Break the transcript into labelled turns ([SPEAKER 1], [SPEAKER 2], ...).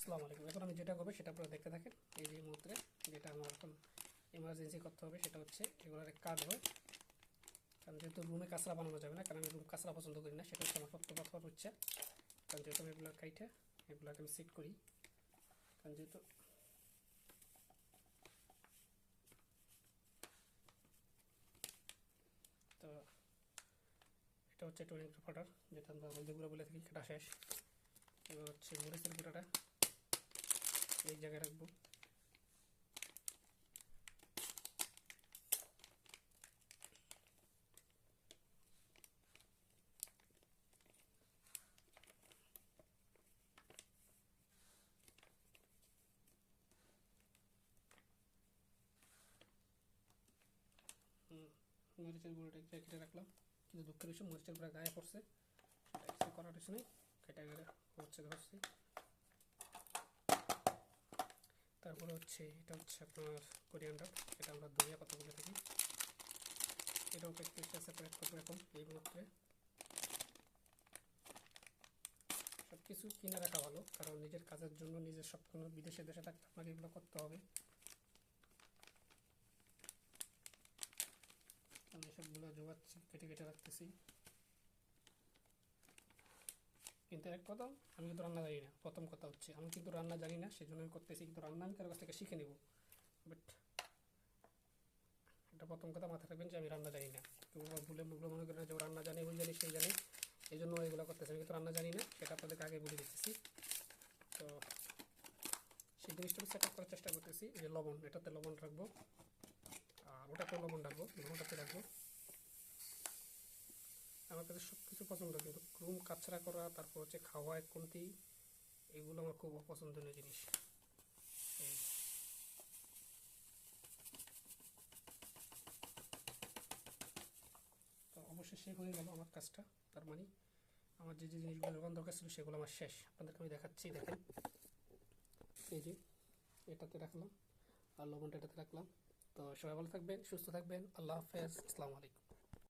[SPEAKER 1] আসসালামু আলাইকুম। এখন আমি যেটা করবো সেটা আপনারা দেখতে থাকেন। এই যে মুহূর্তে যেটা আমার এখন ইমার্জেন্সি করতে হবে সেটা হচ্ছে এগুলোর কাটবো, কারণ যেহেতু রুমে কাঁচরা বানানো যাবে না, কারণ আমি রুম কাঁচরা পছন্দ করি না, সেটা হচ্ছে আমার প্রথম হচ্ছে। কারণ যেহেতু আমি এগুলো কাইটে এগুলোকে আমি সেট করি, কারণ যেহেতু তো এটা হচ্ছে 20 ফোটার, যেটা আমরা হলদি গুঁড়ো বলে থাকি, সেটা শেষ। এবার হচ্ছে মরিচের গুঁড়োটা এই জায়গায় রাখবো। মরিচের গুঁড়োটা কেটে রাখলাম, কিন্তু দুঃখের বিষয় মরিচের গুঁড়া গায়ে পড়ছে, সেটা কিছু করার কিছু নেই, কেটে গেলে হচ্ছে ধরছি। তারপরে হচ্ছে এটা হচ্ছে আপনার কোরিয়ান্ডার, এটা আমরা ধনিয়া পাতা বলে থাকি। এটাও প্যাকেটটা সেপারেট করবো এখন এই মুহূর্তে। সব কিছু কিনে রাখা ভালো, কারণ নিজের কাজের জন্য নিজের সব কোনো বিদেশে দেশে থাকতে আপনাকে এগুলো করতে হবে। আমি সবগুলো জোগাচ্ছি, কেটে কেটে রাখতেছি। কিন্তু এক কথা, আমি কিন্তু রান্না জানি না। প্রথম কথা হচ্ছে আমি কিন্তু রান্না জানি না, সেই জন্য আমি করতেছি, কিন্তু রান্না আমি কারো কাছ থেকে শিখে নেব। বাট এটা প্রথম কথা মাথায় রাখবেন যে আমি রান্না জানি না। কেউ ভুলে মুখগুলো মনে করেন যে ও রান্না জানে, ওই জানি সেই জানে, এই জন্য এগুলো করতেছে। আমি কিন্তু রান্না জানি না, সেটা আপনাদেরকে আগে বলে দিতেছি। তো সেই জিনিসটা সেট আপ করার চেষ্টা করতেছি। এই যে লবণ, এটাতে লবণ রাখবো, আর ওটাতেও লবণ রাখবো, লবণটাতে রাখবো। আমার কাছে সব কিছু পছন্দ, কিন্তু রুম কাছরা করা, তারপর হচ্ছে খাওয়া এক কমতি, এগুলো আমার খুব অপছন্দনীয় জিনিস। এই তো অবশেষে হয়ে গেল আমার কাজটা। তার মানে আমার যে যে জিনিসগুলো যোগান দরকার ছিল সেগুলো আমার শেষ। আপনাদেরকে আমি দেখাচ্ছি, দেখেন। এই যে এটাতে রাখলাম, আর লবণটা এটাতে রাখলাম। তো সবাই ভালো থাকবেন, সুস্থ থাকবেন। আল্লাহ হাফেজ, আসসালামু আলাইকুম।